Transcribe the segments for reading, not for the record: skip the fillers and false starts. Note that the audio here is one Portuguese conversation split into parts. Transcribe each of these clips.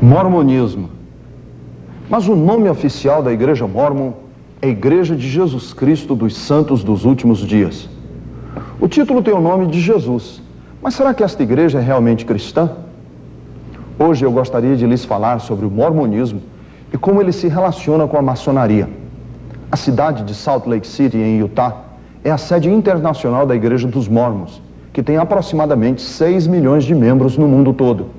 Mormonismo. Mas o nome oficial da Igreja Mórmon é Igreja de Jesus Cristo dos Santos dos Últimos Dias. O título tem o nome de Jesus, mas será que esta igreja é realmente cristã? Hoje eu gostaria de lhes falar sobre o mormonismo e como ele se relaciona com a maçonaria. A cidade de Salt Lake City, em Utah, é a sede internacional da Igreja dos Mórmons, que tem aproximadamente 6 milhões de membros no mundo todo.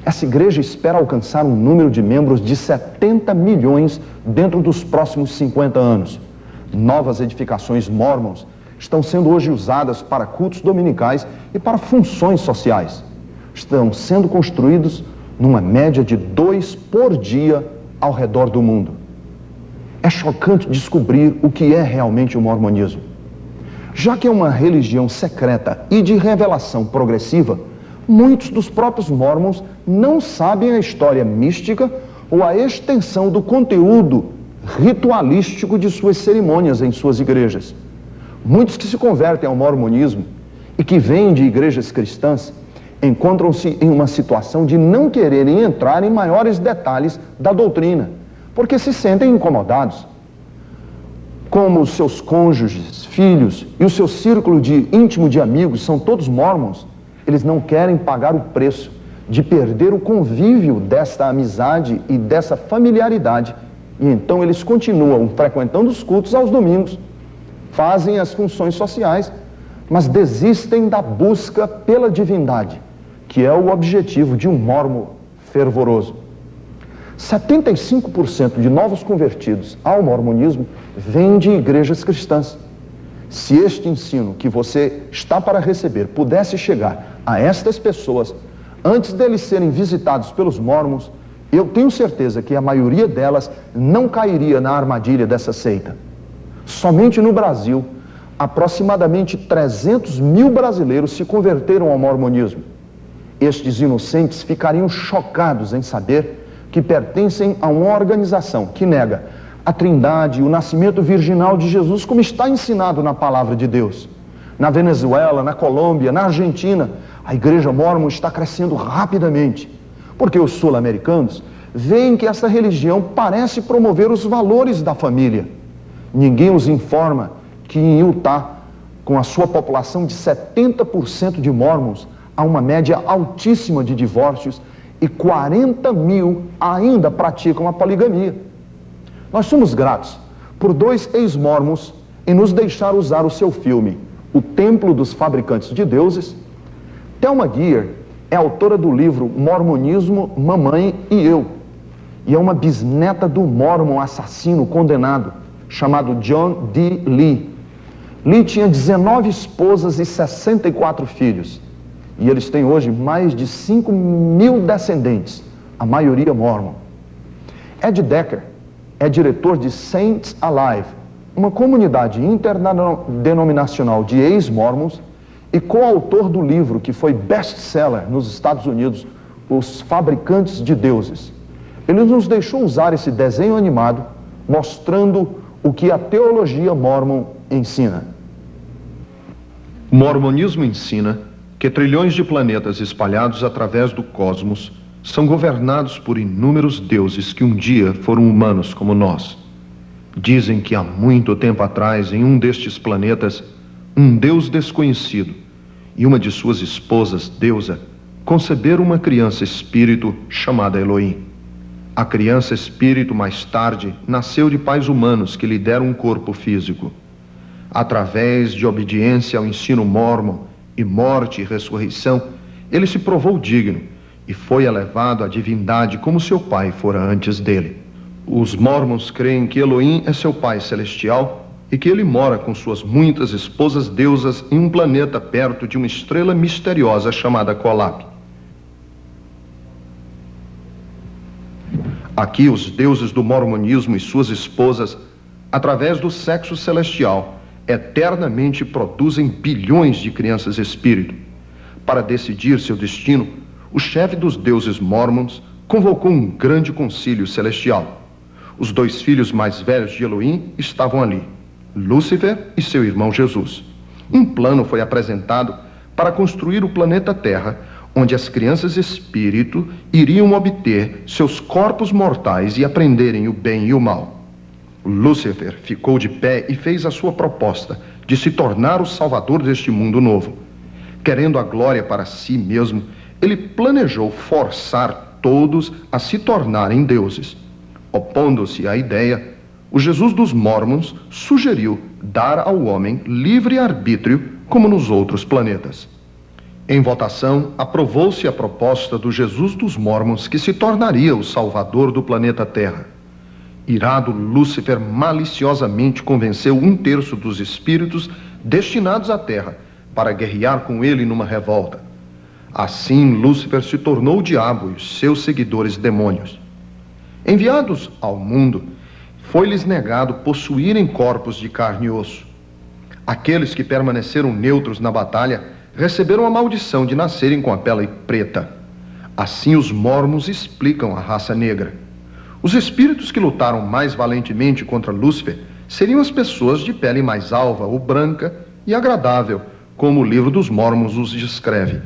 Essa igreja espera alcançar um número de membros de 70 milhões dentro dos próximos 50 anos. Novas edificações mórmons estão sendo hoje usadas para cultos dominicais e para funções sociais. Estão sendo construídos numa média de 2 por dia ao redor do mundo. É chocante descobrir o que é realmente o mormonismo. Já que é uma religião secreta e de revelação progressiva, muitos dos próprios mórmons não sabem a história mística ou a extensão do conteúdo ritualístico de suas cerimônias em suas igrejas. Muitos que se convertem ao mormonismo e que vêm de igrejas cristãs encontram-se em uma situação de não quererem entrar em maiores detalhes da doutrina, porque se sentem incomodados. Como os seus cônjuges, filhos e o seu círculo íntimo de amigos são todos mórmons, eles não querem pagar o preço de perder o convívio desta amizade e dessa familiaridade. E então eles continuam frequentando os cultos aos domingos, fazem as funções sociais, mas desistem da busca pela divindade, que é o objetivo de um mórmon fervoroso. 75% de novos convertidos ao mormonismo vêm de igrejas cristãs. Se este ensino que você está para receber pudesse chegar a estas pessoas antes deles serem visitados pelos mórmons, eu tenho certeza que a maioria delas não cairia na armadilha dessa seita. Somente no Brasil, aproximadamente 300 mil brasileiros se converteram ao mormonismo. Estes inocentes ficariam chocados em saber que pertencem a uma organização que nega a Trindade e o nascimento virginal de Jesus, como está ensinado na Palavra de Deus. Na Venezuela, na Colômbia, na Argentina, a Igreja Mórmon está crescendo rapidamente, porque os sul-americanos veem que essa religião parece promover os valores da família. Ninguém os informa que em Utah, com a sua população de 70% de mórmons, há uma média altíssima de divórcios e 40 mil ainda praticam a poligamia. Nós somos gratos por 2 ex-mórmons em nos deixar usar o seu filme, O Templo dos Fabricantes de Deuses. Thelma Geer é autora do livro Mormonismo, Mamãe e Eu, e é uma bisneta do mórmon assassino condenado, chamado John D. Lee. Lee tinha 19 esposas e 64 filhos, e eles têm hoje mais de 5 mil descendentes, a maioria mórmon. Ed Decker é diretor de Saints Alive, uma comunidade interdenominacional de ex-mórmons e coautor do livro que foi best-seller nos Estados Unidos, Os Fabricantes de Deuses. Ele nos deixou usar esse desenho animado, mostrando o que a teologia mórmon ensina. O mormonismo ensina que trilhões de planetas espalhados através do cosmos são governados por inúmeros deuses que um dia foram humanos como nós. Dizem que há muito tempo atrás, em um destes planetas, um deus desconhecido e uma de suas esposas, deusa, conceberam uma criança espírito chamada Elohim. A criança espírito, mais tarde, nasceu de pais humanos que lhe deram um corpo físico. Através de obediência ao ensino mórmon e morte e ressurreição, ele se provou digno e foi elevado à divindade como seu pai fora antes dele. Os mórmons creem que Elohim é seu pai celestial e que ele mora com suas muitas esposas deusas em um planeta perto de uma estrela misteriosa chamada Kolapi. Aqui os deuses do mormonismo e suas esposas, através do sexo celestial, eternamente produzem bilhões de crianças espírito. Para decidir seu destino, o chefe dos deuses mórmons convocou um grande concílio celestial. Os 2 filhos mais velhos de Elohim estavam ali, Lúcifer e seu irmão Jesus. Um plano foi apresentado para construir o planeta Terra, onde as crianças espírito iriam obter seus corpos mortais e aprenderem o bem e o mal. Lúcifer ficou de pé e fez a sua proposta de se tornar o salvador deste mundo novo. Querendo a glória para si mesmo, ele planejou forçar todos a se tornarem deuses. Opondo-se à ideia, o Jesus dos Mórmons sugeriu dar ao homem livre arbítrio como nos outros planetas. Em votação, aprovou-se a proposta do Jesus dos Mórmons que se tornaria o salvador do planeta Terra. Irado, Lúcifer maliciosamente convenceu 1/3 dos espíritos destinados à Terra para guerrear com ele numa revolta. Assim, Lúcifer se tornou o diabo e os seus seguidores demônios. Enviados ao mundo, foi-lhes negado possuírem corpos de carne e osso. Aqueles que permaneceram neutros na batalha receberam a maldição de nascerem com a pele preta. Assim os Mórmons explicam a raça negra. Os espíritos que lutaram mais valentemente contra Lúcifer seriam as pessoas de pele mais alva ou branca e agradável, como o livro dos Mórmons os descreve.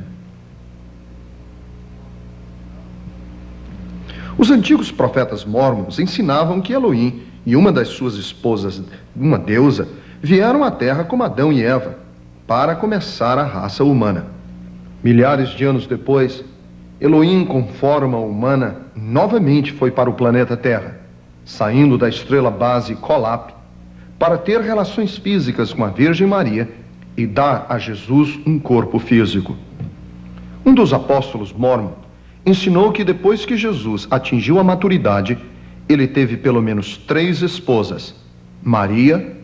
Os antigos profetas mórmons ensinavam que Elohim e uma das suas esposas, uma deusa, vieram à Terra como Adão e Eva, para começar a raça humana. Milhares de anos depois, Elohim, com forma humana, novamente foi para o planeta Terra, saindo da estrela base Colap, para ter relações físicas com a Virgem Maria e dar a Jesus um corpo físico. Um dos apóstolos mórmon ensinou que depois que Jesus atingiu a maturidade, ele teve pelo menos 3 esposas: Maria,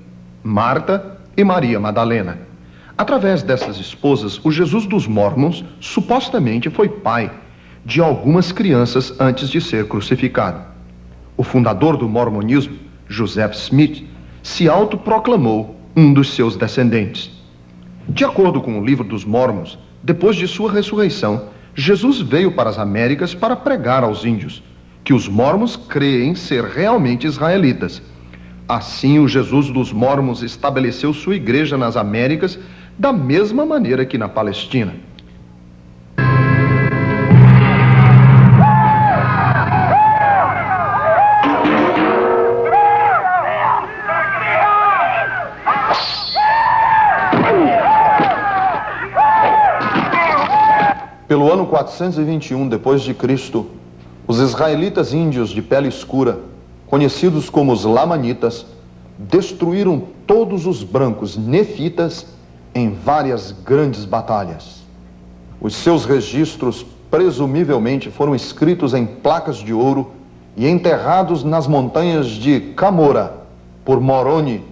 Marta e Maria Madalena. Através dessas esposas, o Jesus dos Mórmons supostamente foi pai de algumas crianças antes de ser crucificado. O fundador do mormonismo, Joseph Smith, se autoproclamou um dos seus descendentes. De acordo com o livro dos Mórmons, depois de sua ressurreição, Jesus veio para as Américas para pregar aos índios que os Mórmons creem ser realmente israelitas. Assim, o Jesus dos Mórmons estabeleceu sua igreja nas Américas da mesma maneira que na Palestina. Pelo ano 421 depois de Cristo, os israelitas índios de pele escura, conhecidos como os lamanitas, destruíram todos os brancos nefitas em várias grandes batalhas. Os seus registros presumivelmente foram escritos em placas de ouro e enterrados nas montanhas de Camora por Moroni,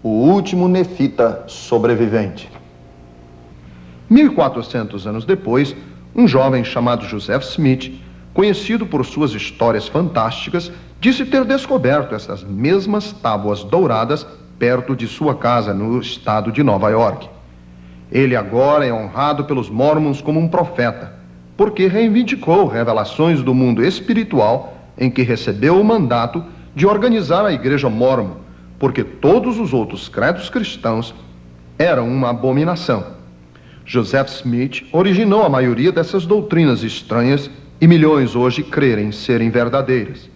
o último nefita sobrevivente. 1400 anos depois, um jovem chamado Joseph Smith, conhecido por suas histórias fantásticas, disse ter descoberto essas mesmas tábuas douradas perto de sua casa no estado de Nova York. Ele agora é honrado pelos Mórmons como um profeta, porque reivindicou revelações do mundo espiritual em que recebeu o mandato de organizar a Igreja Mórmon, porque todos os outros credos cristãos eram uma abominação. Joseph Smith originou a maioria dessas doutrinas estranhas e milhões hoje crerem serem verdadeiras.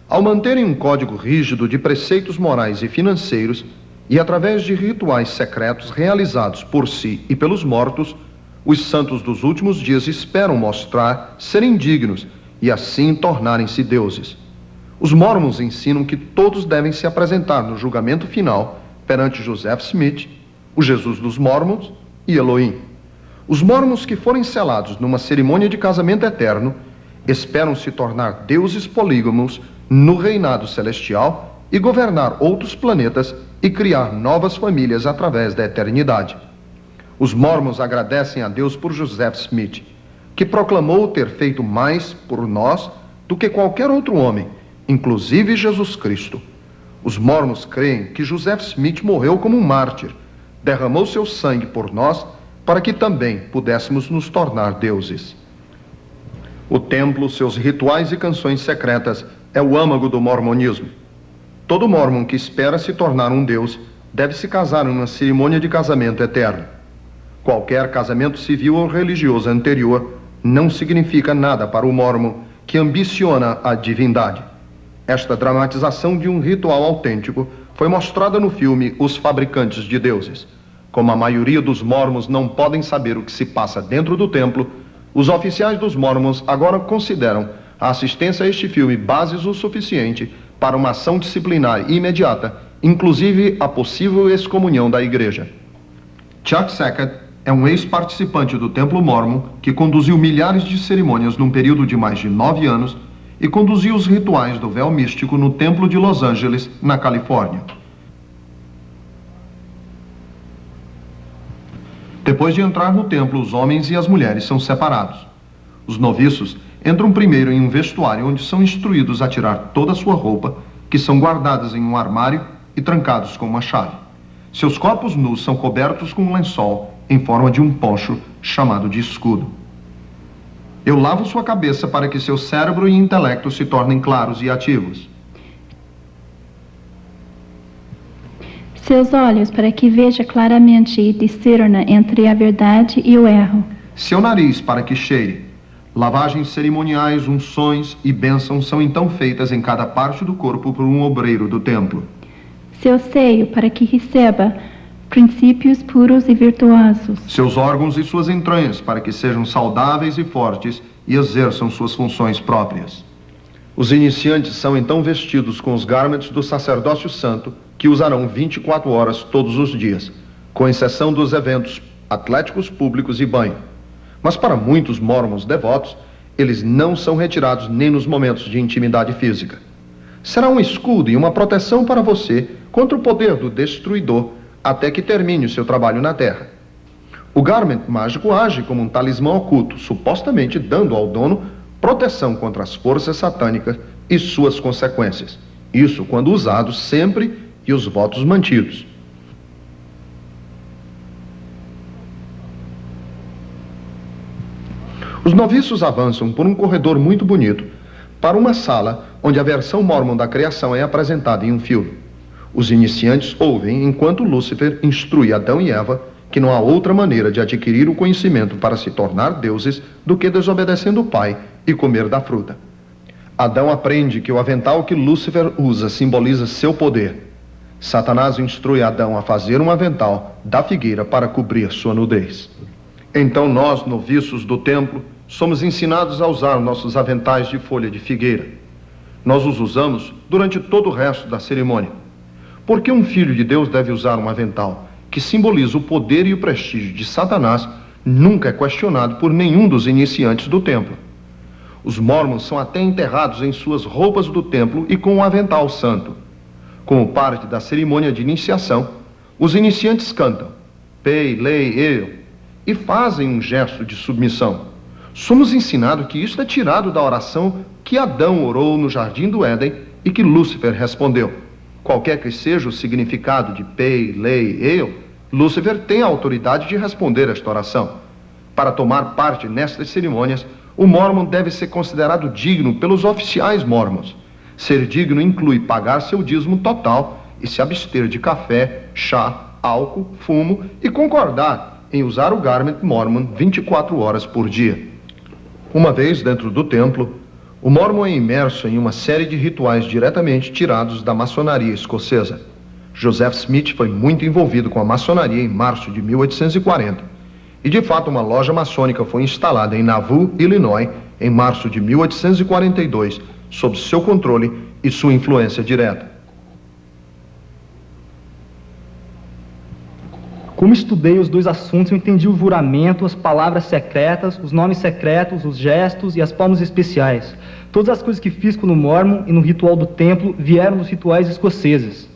Ao manterem um código rígido de preceitos morais e financeiros e através de rituais secretos realizados por si e pelos mortos, os santos dos últimos dias esperam mostrar serem dignos e assim tornarem-se deuses. Os Mórmons ensinam que todos devem se apresentar no julgamento final perante Joseph Smith, o Jesus dos Mórmons e Elohim. Os Mórmons que forem selados numa cerimônia de casamento eterno esperam se tornar deuses polígamos no reinado celestial e governar outros planetas e criar novas famílias através da eternidade. Os Mórmons agradecem a Deus por Joseph Smith, que proclamou ter feito mais por nós do que qualquer outro homem, inclusive Jesus Cristo. Os Mórmons creem que Joseph Smith morreu como um mártir, derramou seu sangue por nós para que também pudéssemos nos tornar deuses. O templo, seus rituais e canções secretas é o âmago do mormonismo. Todo mórmon que espera se tornar um deus deve se casar em uma cerimônia de casamento eterno. Qualquer casamento civil ou religioso anterior não significa nada para o mórmon que ambiciona a divindade. Esta dramatização de um ritual autêntico foi mostrada no filme Os Fabricantes de Deuses. Como a maioria dos mórmons não podem saber o que se passa dentro do templo, os oficiais dos mórmons agora consideram a assistência a este filme bases o suficiente para uma ação disciplinar imediata, inclusive a possível excomunhão da igreja. Chuck Sackett é um ex-participante do Templo Mórmon que conduziu milhares de cerimônias num período de mais de 9 anos e conduziu os rituais do véu místico no Templo de Los Angeles, na Califórnia. Depois de entrar no templo, os homens e as mulheres são separados. Os noviços entram primeiro em um vestuário onde são instruídos a tirar toda a sua roupa, que são guardadas em um armário e trancados com uma chave. Seus corpos nus são cobertos com um lençol em forma de um poncho chamado de escudo. Eu lavo sua cabeça para que seu cérebro e intelecto se tornem claros e ativos. Seus olhos para que veja claramente e discerna entre a verdade e o erro. Seu nariz para que cheire. Lavagens cerimoniais, unções e bênçãos são então feitas em cada parte do corpo por um obreiro do templo. Seu seio para que receba princípios puros e virtuosos. Seus órgãos e suas entranhas para que sejam saudáveis e fortes e exerçam suas funções próprias. Os iniciantes são então vestidos com os garments do sacerdócio santo, que usarão 24 horas todos os dias, com exceção dos eventos atléticos públicos e banho. Mas para muitos mórmons devotos, eles não são retirados nem nos momentos de intimidade física. Será um escudo e uma proteção para você contra o poder do destruidor até que termine o seu trabalho na Terra. O garment mágico age como um talismã oculto, supostamente dando ao dono proteção contra as forças satânicas e suas consequências. Isso quando usado sempre e os votos mantidos. Os noviços avançam por um corredor muito bonito para uma sala onde a versão mórmon da criação é apresentada em um filme. Os iniciantes ouvem enquanto Lúcifer instrui Adão e Eva que não há outra maneira de adquirir o conhecimento para se tornar deuses do que desobedecendo o Pai e comer da fruta. Adão aprende que o avental que Lúcifer usa simboliza seu poder. Satanás instrui Adão a fazer um avental da figueira para cobrir sua nudez. Então nós, noviços do templo, somos ensinados a usar nossos aventais de folha de figueira. Nós os usamos durante todo o resto da cerimônia. Por que um filho de Deus deve usar um avental que simboliza o poder e o prestígio de Satanás nunca é questionado por nenhum dos iniciantes do templo. Os mórmons são até enterrados em suas roupas do templo e com um avental santo. Como parte da cerimônia de iniciação, os iniciantes cantam Pei, Lei, Eu e fazem um gesto de submissão. Somos ensinados que isso é tirado da oração que Adão orou no Jardim do Éden e que Lúcifer respondeu. Qualquer que seja o significado de Pei, Lei, Eu, Lúcifer tem a autoridade de responder esta oração. Para tomar parte nestas cerimônias, o mórmon deve ser considerado digno pelos oficiais mórmons. Ser digno inclui pagar seu dízimo total e se abster de café, chá, álcool, fumo e concordar em usar o garment mórmon 24 horas por dia. Uma vez dentro do templo, o mórmon é imerso em uma série de rituais diretamente tirados da maçonaria escocesa. Joseph Smith foi muito envolvido com a maçonaria em março de 1840. E de fato uma loja maçônica foi instalada em Nauvoo, Illinois, em março de 1842, sob seu controle e sua influência direta. Como estudei os dois assuntos, eu entendi o juramento, as palavras secretas, os nomes secretos, os gestos e as palmas especiais. Todas as coisas que fiz no mórmon e no ritual do templo vieram dos rituais escoceses.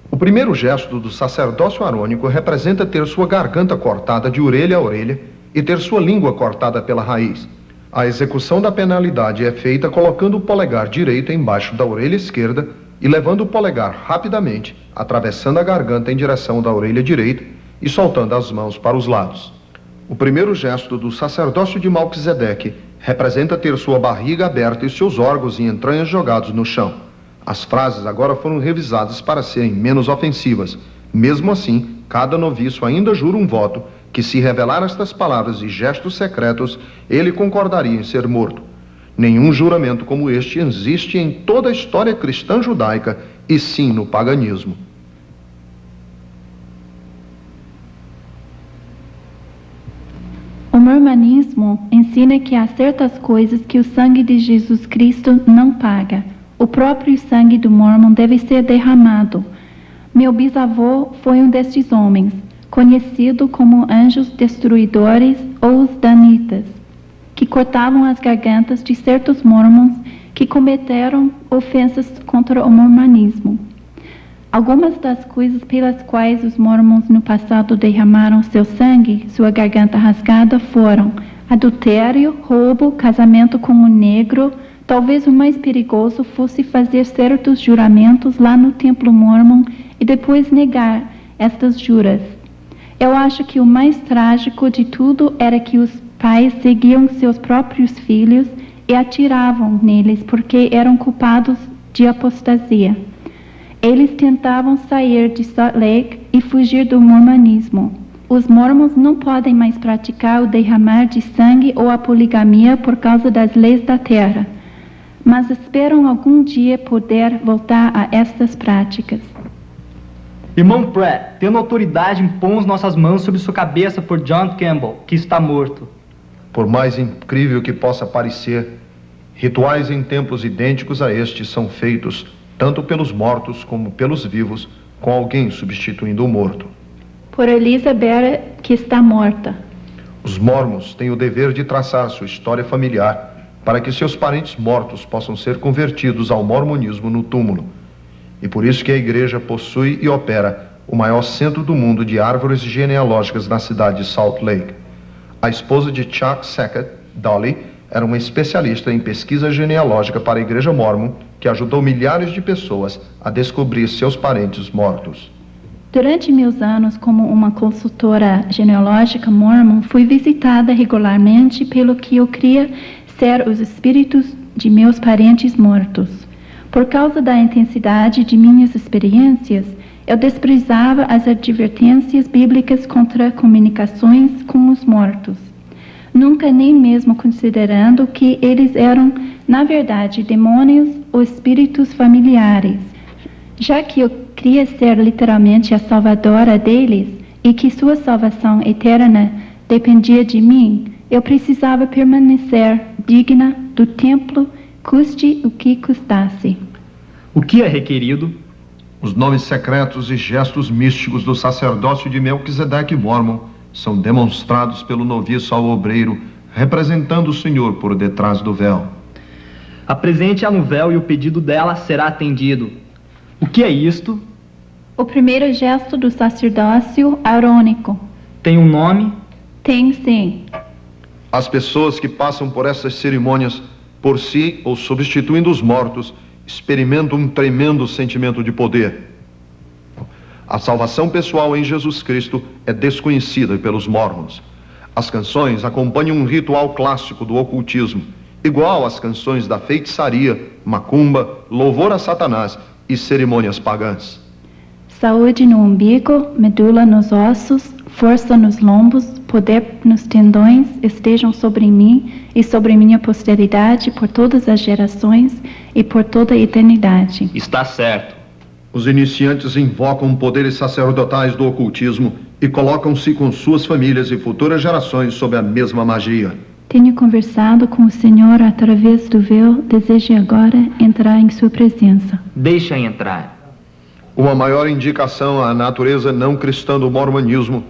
O primeiro gesto do sacerdócio arônico representa ter sua garganta cortada de orelha a orelha e ter sua língua cortada pela raiz. A execução da penalidade é feita colocando o polegar direito embaixo da orelha esquerda e levando o polegar rapidamente, atravessando a garganta em direção da orelha direita e soltando as mãos para os lados. O primeiro gesto do sacerdócio de Malquisedeque representa ter sua barriga aberta e seus órgãos e entranhas jogados no chão. As frases agora foram revisadas para serem menos ofensivas. Mesmo assim, cada noviço ainda jura um voto que se revelar estas palavras e gestos secretos, ele concordaria em ser morto. Nenhum juramento como este existe em toda a história cristã judaica, e sim no paganismo. O mormonismo ensina que há certas coisas que o sangue de Jesus Cristo não paga. O próprio sangue do mormon deve ser derramado. Meu bisavô foi um destes homens, conhecido como anjos destruidores ou os danitas, que cortavam as gargantas de certos mormons que cometeram ofensas contra o mormonismo. Algumas das coisas pelas quais os mormons no passado derramaram seu sangue, sua garganta rasgada, foram adultério, roubo, casamento com um negro. Talvez o mais perigoso fosse fazer certos juramentos lá no templo mormon e depois negar estas juras. Eu acho que o mais trágico de tudo era que os pais seguiam seus próprios filhos e atiravam neles porque eram culpados de apostasia. Eles tentavam sair de Salt Lake e fugir do mormonismo. Os mormons não podem mais praticar o derramar de sangue ou a poligamia por causa das leis da terra, mas esperam algum dia poder voltar a estas práticas. Irmão Pratt, tendo autoridade, impomos nossas mãos sobre sua cabeça por John Campbell, que está morto. Por mais incrível que possa parecer, rituais em templos idênticos a este são feitos tanto pelos mortos como pelos vivos, com alguém substituindo o morto. Por Elizabeth, que está morta. Os mormons têm o dever de traçar sua história familiar para que seus parentes mortos possam ser convertidos ao mormonismo no túmulo. E por isso que a igreja possui e opera o maior centro do mundo de árvores genealógicas na cidade de Salt Lake. A esposa de Chuck Sackett, Dolly, era uma especialista em pesquisa genealógica para a igreja mormon, que ajudou milhares de pessoas a descobrir seus parentes mortos. Durante meus anos como uma consultora genealógica mormon, fui visitada regularmente pelo que eu cria ser os espíritos de meus parentes mortos. Por causa da intensidade de minhas experiências, eu desprezava as advertências bíblicas contra comunicações com os mortos, nunca nem mesmo considerando que eles eram, na verdade, demônios ou espíritos familiares. Já que eu queria ser literalmente a salvadora deles e que sua salvação eterna dependia de mim, eu precisava permanecer digna do templo, custe o que custasse. O que é requerido? Os nomes secretos e gestos místicos do sacerdócio de Melquisedeque Mormon são demonstrados pelo noviço ao obreiro, representando o Senhor por detrás do véu. Apresente-a no véu e o pedido dela será atendido. O que é isto? O primeiro gesto do sacerdócio arônico. Tem um nome? Tem sim. As pessoas que passam por essas cerimônias, por si ou substituindo os mortos, experimentam um tremendo sentimento de poder. A salvação pessoal em Jesus Cristo é desconhecida pelos mormons. As canções acompanham um ritual clássico do ocultismo, igual às canções da feitiçaria, macumba, louvor a Satanás e cerimônias pagãs. Saúde no umbigo, medula nos ossos, força nos lombos, poder nos tendões, estejam sobre mim e sobre minha posteridade por todas as gerações e por toda a eternidade. Está certo. Os iniciantes invocam poderes sacerdotais do ocultismo e colocam-se com suas famílias e futuras gerações sob a mesma magia. Tenho conversado com o Senhor através do véu, desejo agora entrar em sua presença. Deixa entrar. Uma maior indicação à natureza não cristã do mormonismo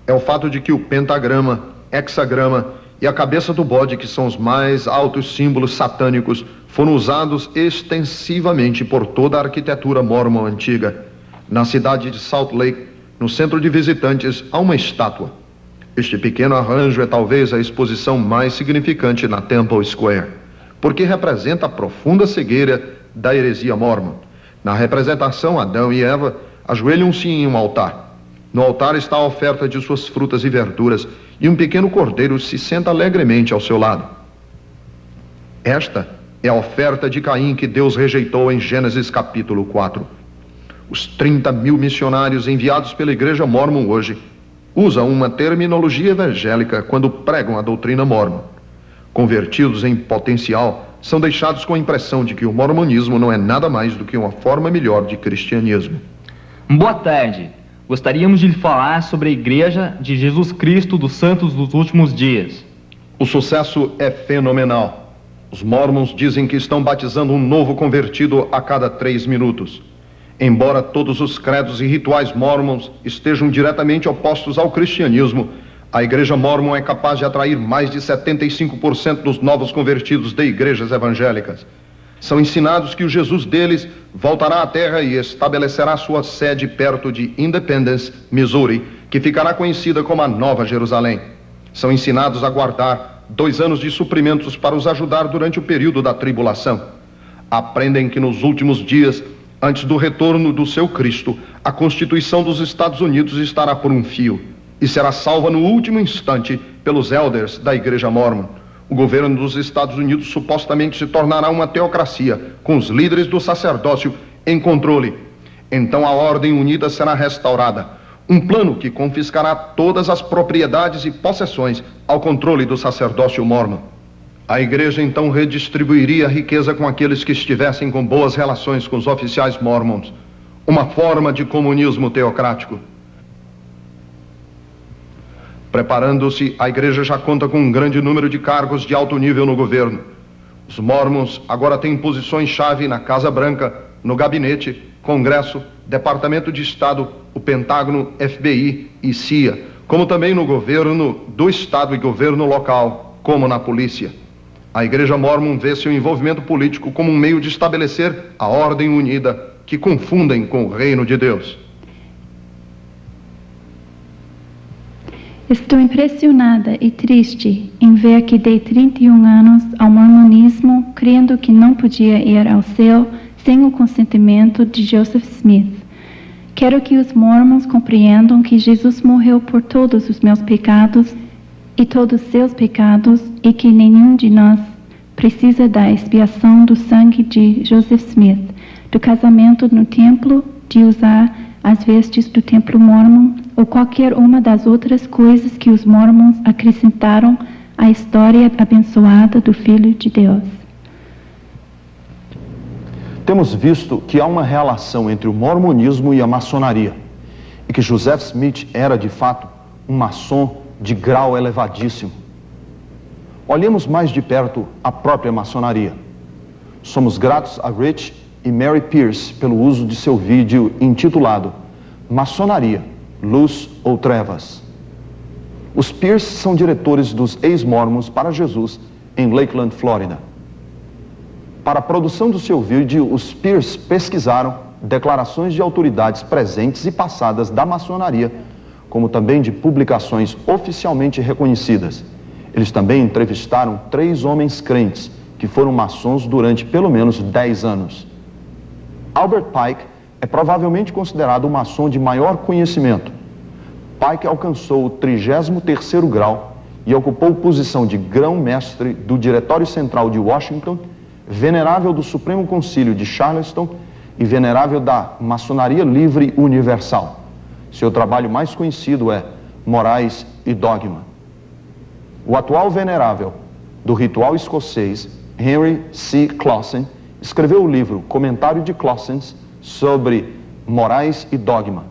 é o fato de que o pentagrama, hexagrama e a cabeça do bode, que são os mais altos símbolos satânicos, foram usados extensivamente por toda a arquitetura mormon antiga. Na cidade de Salt Lake, no centro de visitantes, há uma estátua. Este pequeno arranjo é talvez a exposição mais significante na Temple Square, porque representa a profunda cegueira da heresia mormon. Na representação, Adão e Eva ajoelham-se em um altar. No altar está a oferta de suas frutas e verduras, e um pequeno cordeiro se senta alegremente ao seu lado. Esta é a oferta de Caim que Deus rejeitou em Gênesis capítulo 4. Os 30.000 missionários enviados pela igreja mormon hoje usa uma terminologia evangélica quando pregam a doutrina mórmon. Convertidos em potencial são deixados com a impressão de que o mormonismo não é nada mais do que uma forma melhor de cristianismo. Boa tarde. Gostaríamos de lhe falar sobre a Igreja de Jesus Cristo dos Santos dos Últimos Dias. O sucesso é fenomenal. Os mormons dizem que estão batizando um novo convertido a cada 3 minutos. Embora todos os credos e rituais mormons estejam diretamente opostos ao cristianismo, a Igreja Mórmon é capaz de atrair mais de 75% dos novos convertidos de igrejas evangélicas. São ensinados que o Jesus deles voltará à terra e estabelecerá sua sede perto de Independence, Missouri, que ficará conhecida como a Nova Jerusalém. São ensinados a guardar 2 anos de suprimentos para os ajudar durante o período da tribulação. Aprendem que nos últimos dias, antes do retorno do seu Cristo, a Constituição dos Estados Unidos estará por um fio e será salva no último instante pelos elders da Igreja Mórmon. O governo dos Estados Unidos supostamente se tornará uma teocracia, com os líderes do sacerdócio em controle. Então a Ordem Unida será restaurada, um plano que confiscará todas as propriedades e possessões ao controle do sacerdócio mórmon. A igreja então redistribuiria a riqueza com aqueles que estivessem com boas relações com os oficiais mormons, uma forma de comunismo teocrático. Preparando-se, a igreja já conta com um grande número de cargos de alto nível no governo. Os mormons agora têm posições-chave na Casa Branca, no Gabinete, Congresso, Departamento de Estado, o Pentágono, FBI e CIA, como também no governo do Estado e governo local, como na polícia. A Igreja Mórmon vê seu envolvimento político como um meio de estabelecer a ordem unida que confundem com o reino de Deus. Estou impressionada e triste em ver que dei 31 anos ao mormonismo, crendo que não podia ir ao céu sem o consentimento de Joseph Smith. Quero que os mormons compreendam que Jesus morreu por todos os meus pecados e todos os seus pecados e que nenhum de nós precisa da expiação do sangue de Joseph Smith, do casamento no templo, de usar as vestes do templo mórmon ou qualquer uma das outras coisas que os mormons acrescentaram à história abençoada do Filho de Deus. Temos visto que há uma relação entre o mormonismo e a maçonaria, e que Joseph Smith era, de fato, um maçom de grau elevadíssimo. Olhemos mais de perto a própria maçonaria. Somos gratos a Rich e Mary Pierce pelo uso de seu vídeo intitulado Maçonaria, Luz ou Trevas. Os Pierce são diretores dos ex-mormons para Jesus em Lakeland, Flórida. Para a produção do seu vídeo, os Pierce pesquisaram declarações de autoridades presentes e passadas da maçonaria, como também de publicações oficialmente reconhecidas. Eles também entrevistaram 3 homens crentes que foram maçons durante pelo menos 10 anos. Albert Pike é provavelmente considerado o maçom de maior conhecimento. Pike alcançou o 33º grau e ocupou posição de grão-mestre do Diretório Central de Washington, venerável do Supremo Concílio de Charleston e venerável da Maçonaria Livre Universal. Seu trabalho mais conhecido é Morais e Dogma. O atual venerável do ritual escocês, Henry C. Clausen, escreveu o livro Comentário de Clausen sobre Morais e Dogma.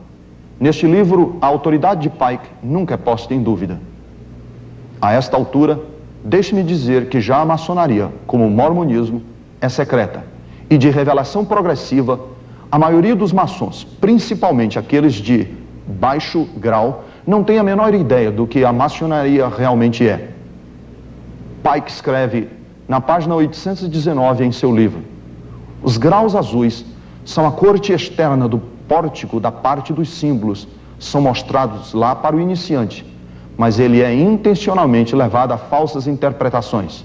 Neste livro, a autoridade de Pike nunca é posta em dúvida. A esta altura, deixe-me dizer que já a maçonaria, como o mormonismo, é secreta e de revelação progressiva. A maioria dos maçons, principalmente aqueles de baixo grau, não tem a menor ideia do que a maçonaria realmente é. Pike escreve na página 819 em seu livro: os graus azuis são a corte externa do pórtico da parte dos símbolos, são mostrados lá para o iniciante, mas ele é intencionalmente levado a falsas interpretações.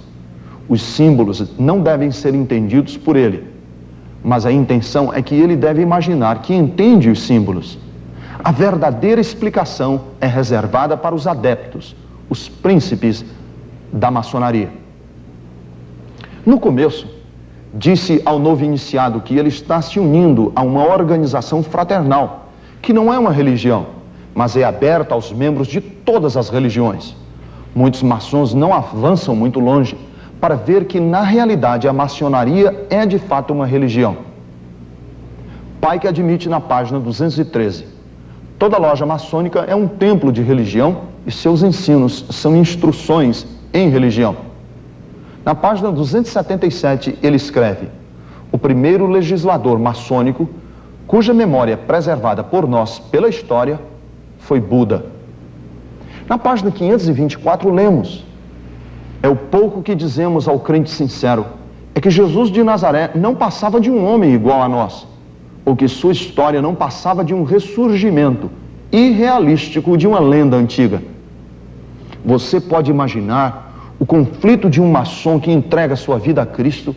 Os símbolos não devem ser entendidos por ele, mas a intenção é que ele deve imaginar que entende os símbolos. A verdadeira explicação é reservada para os adeptos, os príncipes da maçonaria. No começo, disse ao novo iniciado que ele está se unindo a uma organização fraternal, que não é uma religião, mas é aberta aos membros de todas as religiões. Muitos maçons não avançam muito longe para ver que, na realidade, a maçonaria é de fato uma religião. Pike admite na página 213: toda loja maçônica é um templo de religião e seus ensinos são instruções em religião. Na página 277, ele escreve: o primeiro legislador maçônico, cuja memória é preservada por nós pela história, foi Buda. Na página 524, lemos: é o pouco que dizemos ao crente sincero, é que Jesus de Nazaré não passava de um homem igual a nós, ou que sua história não passava de um ressurgimento irrealístico de uma lenda antiga. Você pode imaginar o conflito de um maçom que entrega sua vida a Cristo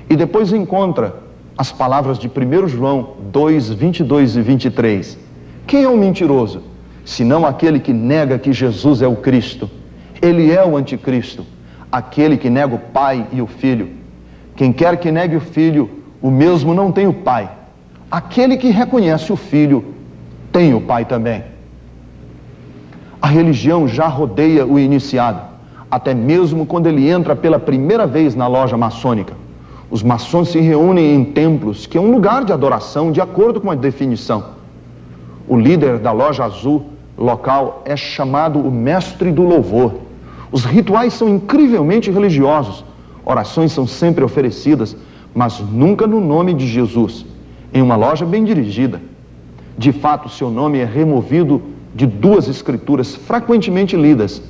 e depois encontra as palavras de 1 João 2, 22 e 23. Quem é o mentiroso? Senão aquele que nega que Jesus é o Cristo. Ele é o anticristo, aquele que nega o Pai e o Filho. Quem quer que negue o Filho, o mesmo não tem o Pai. Aquele que reconhece o Filho, tem o Pai também. A religião já rodeia o iniciado, até mesmo quando ele entra pela primeira vez na loja maçônica. Os maçons se reúnem em templos, que é um lugar de adoração, de acordo com a definição. O líder da loja azul local é chamado o mestre do louvor. Os rituais são incrivelmente religiosos. Orações são sempre oferecidas, mas nunca no nome de Jesus, em uma loja bem dirigida. De fato, seu nome é removido de duas escrituras frequentemente lidas,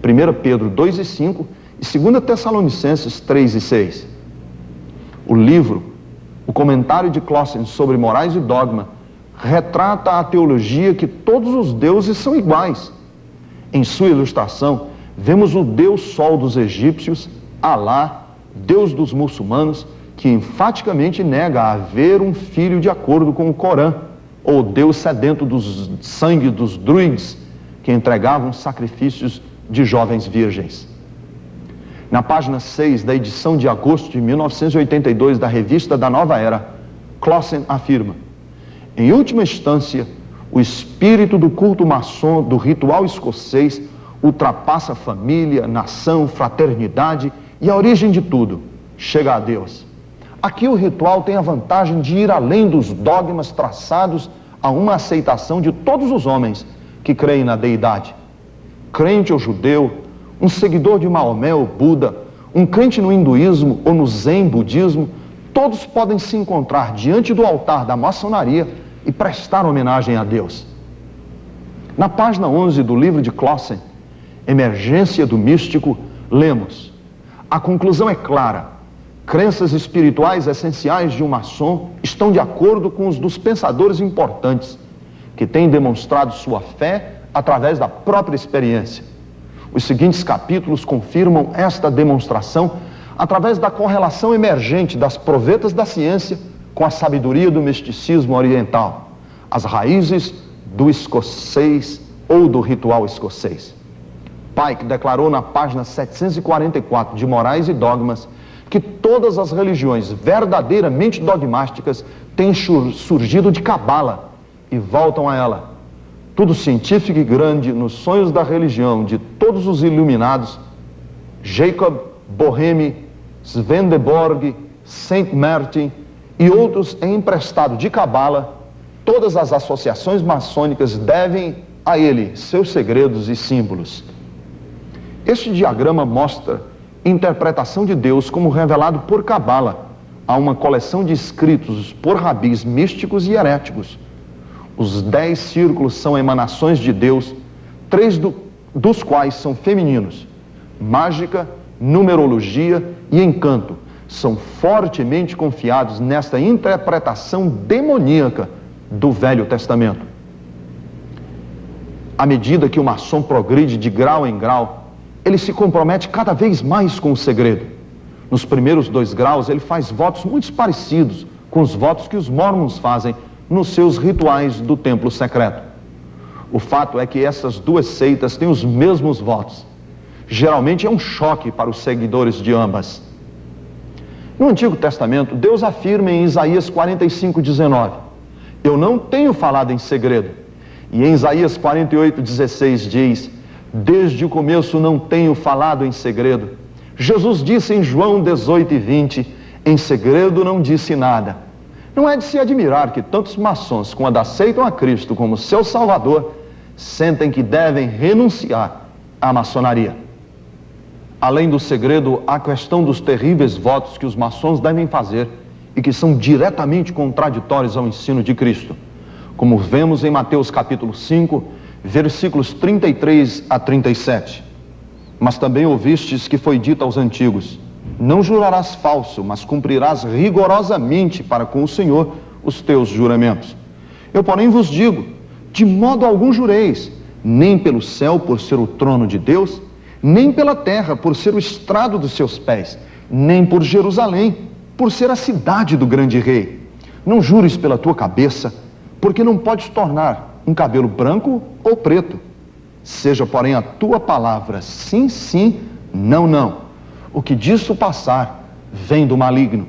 1 Pedro 2 e 5 e 2 Tessalonicenses 3 e 6. O livro, o comentário de Clausen sobre morais e dogma, retrata a teologia que todos os deuses são iguais. Em sua ilustração, vemos o Deus Sol dos egípcios, Alá, Deus dos muçulmanos, que enfaticamente nega haver um filho de acordo com o Corão, ou Deus sedento do sangue dos druides, que entregavam sacrifícios de jovens virgens. Na página 6 da edição de agosto de 1982 da Revista da Nova Era, Clausen afirma: em última instância, o espírito do culto maçom do ritual escocês ultrapassa família, nação, fraternidade e a origem de tudo, chega a Deus. Aqui o ritual tem a vantagem de ir além dos dogmas traçados a uma aceitação de todos os homens que creem na deidade. Crente ou judeu, um seguidor de Maomé ou Buda, um crente no hinduísmo ou no zen budismo, todos podem se encontrar diante do altar da maçonaria e prestar homenagem a Deus. Na página 11 do livro de Clausen, Emergência do Místico, lemos: a conclusão é clara. Crenças espirituais essenciais de um maçom estão de acordo com os dos pensadores importantes, que têm demonstrado sua fé através da própria experiência. Os seguintes capítulos confirmam esta demonstração através da correlação emergente das provetas da ciência com a sabedoria do misticismo oriental, as raízes do escocês ou do ritual escocês. Pike declarou na página 744 de Morais e Dogmas que todas as religiões verdadeiramente dogmáticas têm surgido de Cabala e voltam a ela. Tudo científico e grande nos sonhos da religião de todos os iluminados, Jacob Boheme, Swedenborg, Saint Martin e outros é emprestado de Cabala. Todas as associações maçônicas devem a ele seus segredos e símbolos. Este diagrama mostra interpretação de Deus como revelado por Cabala, a uma coleção de escritos por rabis místicos e heréticos. Os 10 círculos são emanações de Deus, 3 dos quais são femininos. Mágica, numerologia e encanto são fortemente confiados nesta interpretação demoníaca do Velho Testamento. À medida que o maçom progride de grau em grau, ele se compromete cada vez mais com o segredo. Nos primeiros 2 graus, ele faz votos muito parecidos com os votos que os mormons fazem nos seus rituais do templo secreto. O fato é que essas duas seitas têm os mesmos votos. Geralmente é um choque para os seguidores de ambas. No Antigo Testamento, Deus afirma em Isaías 45:19: eu não tenho falado em segredo, E em Isaías 48:16 diz: desde o começo não tenho falado em segredo. Jesus disse em João 18:20: em segredo não disse nada. Não é de se admirar que tantos maçons, quando aceitam a Cristo como seu Salvador, sentem que devem renunciar à maçonaria. Além do segredo, há a questão dos terríveis votos que os maçons devem fazer e que são diretamente contraditórios ao ensino de Cristo, como vemos em Mateus capítulo 5, versículos 33 a 37. Mas também ouvistes que foi dito aos antigos: não jurarás falso, mas cumprirás rigorosamente para com o Senhor os teus juramentos. Eu, porém, vos digo: de modo algum jureis, nem pelo céu, por ser o trono de Deus, nem pela terra, por ser o estrado dos seus pés, nem por Jerusalém, por ser a cidade do grande rei. Não jures pela tua cabeça, porque não podes tornar um cabelo branco ou preto. Seja, porém, a tua palavra sim, sim, não, não. O que disso passar vem do maligno.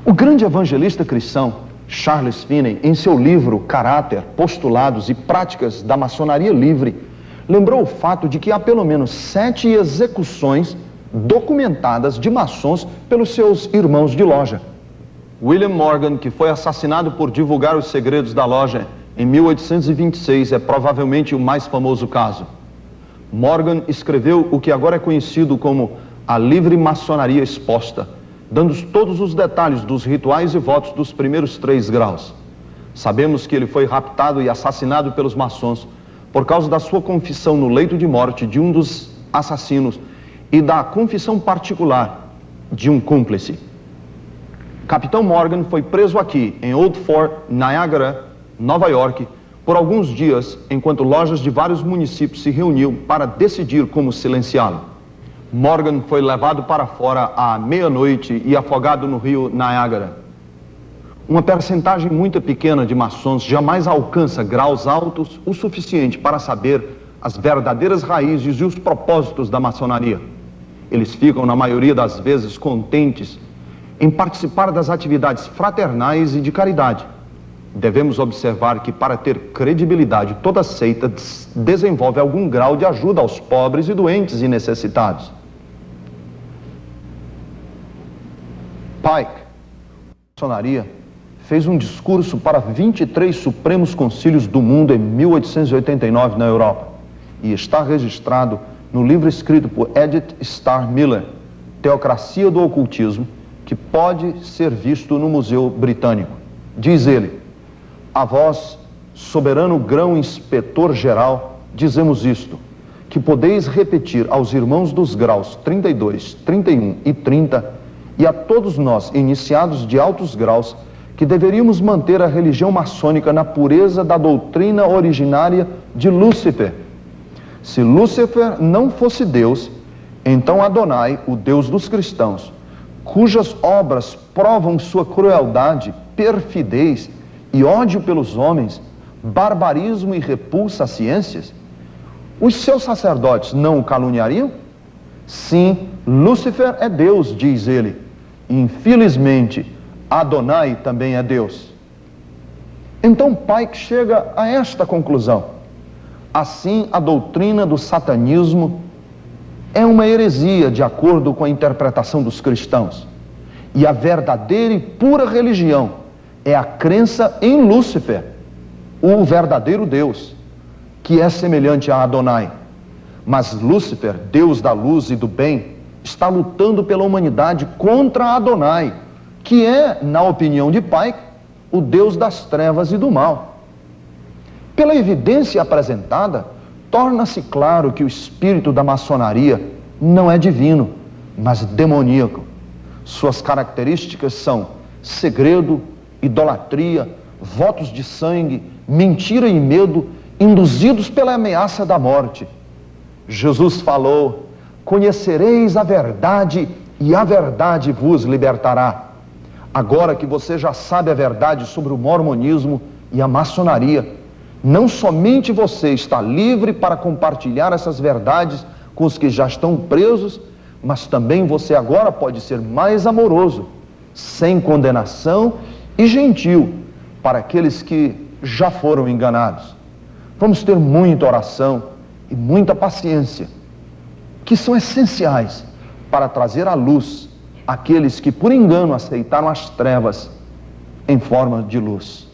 O grande evangelista cristão Charles Finney, em seu livro Caráter, Postulados e Práticas da Maçonaria Livre, lembrou o fato de que há pelo menos 7 execuções documentadas de maçons pelos seus irmãos de loja. William Morgan, que foi assassinado por divulgar os segredos da loja em 1826, é provavelmente o mais famoso caso. Morgan escreveu o que agora é conhecido como a Livre Maçonaria Exposta, dando todos os detalhes dos rituais e votos dos primeiros 3 graus. Sabemos que ele foi raptado e assassinado pelos maçons por causa da sua confissão no leito de morte de um dos assassinos e da confissão particular de um cúmplice. Capitão Morgan foi preso aqui, em Old Fort, Niagara, Nova York, por alguns dias, enquanto lojas de vários municípios se reuniam para decidir como silenciá-lo. Morgan foi levado para fora à meia-noite e afogado no rio Niagara. Uma percentagem muito pequena de maçons jamais alcança graus altos o suficiente para saber as verdadeiras raízes e os propósitos da maçonaria. Eles ficam, na maioria das vezes, contentes em participar das atividades fraternais e de caridade. Devemos observar que, para ter credibilidade, toda seita desenvolve algum grau de ajuda aos pobres e doentes e necessitados. Pike, a maçonaria, fez um discurso para 23 Supremos Concílios do mundo em 1889 na Europa, e está registrado no livro escrito por Edith Starr Miller, Teocracia do Ocultismo, que pode ser visto no Museu Britânico. Diz ele: a vós, soberano grão-inspetor-geral, dizemos isto, que podeis repetir aos irmãos dos graus 32, 31 e 30, e a todos nós, iniciados de altos graus, que deveríamos manter a religião maçônica na pureza da doutrina originária de Lúcifer. Se Lúcifer não fosse Deus, então Adonai, o Deus dos cristãos, cujas obras provam sua crueldade, perfidez e ódio pelos homens, barbarismo e repulsa às ciências, os seus sacerdotes não o caluniariam? Sim, Lúcifer é Deus, diz ele. Infelizmente, Adonai também é Deus. Então Pike chega a esta conclusão: assim, a doutrina do satanismo é uma heresia de acordo com a interpretação dos cristãos, e a verdadeira e pura religião é a crença em Lúcifer, o verdadeiro Deus, que é semelhante a Adonai. Mas Lúcifer, Deus da luz e do bem, está lutando pela humanidade contra Adonai, que é, na opinião de Pike, o Deus das trevas e do mal. Pela evidência apresentada, torna-se claro que o espírito da maçonaria não é divino, mas demoníaco. Suas características são segredo, idolatria, votos de sangue, mentira e medo, induzidos pela ameaça da morte. Jesus falou: conhecereis a verdade e a verdade vos libertará. Agora que você já sabe a verdade sobre o mormonismo e a maçonaria, não somente você está livre para compartilhar essas verdades com os que já estão presos, mas também você agora pode ser mais amoroso, sem condenação e gentil para aqueles que já foram enganados. Vamos ter muita oração e muita paciência, que são essenciais para trazer à luz aqueles que por engano aceitaram as trevas em forma de luz.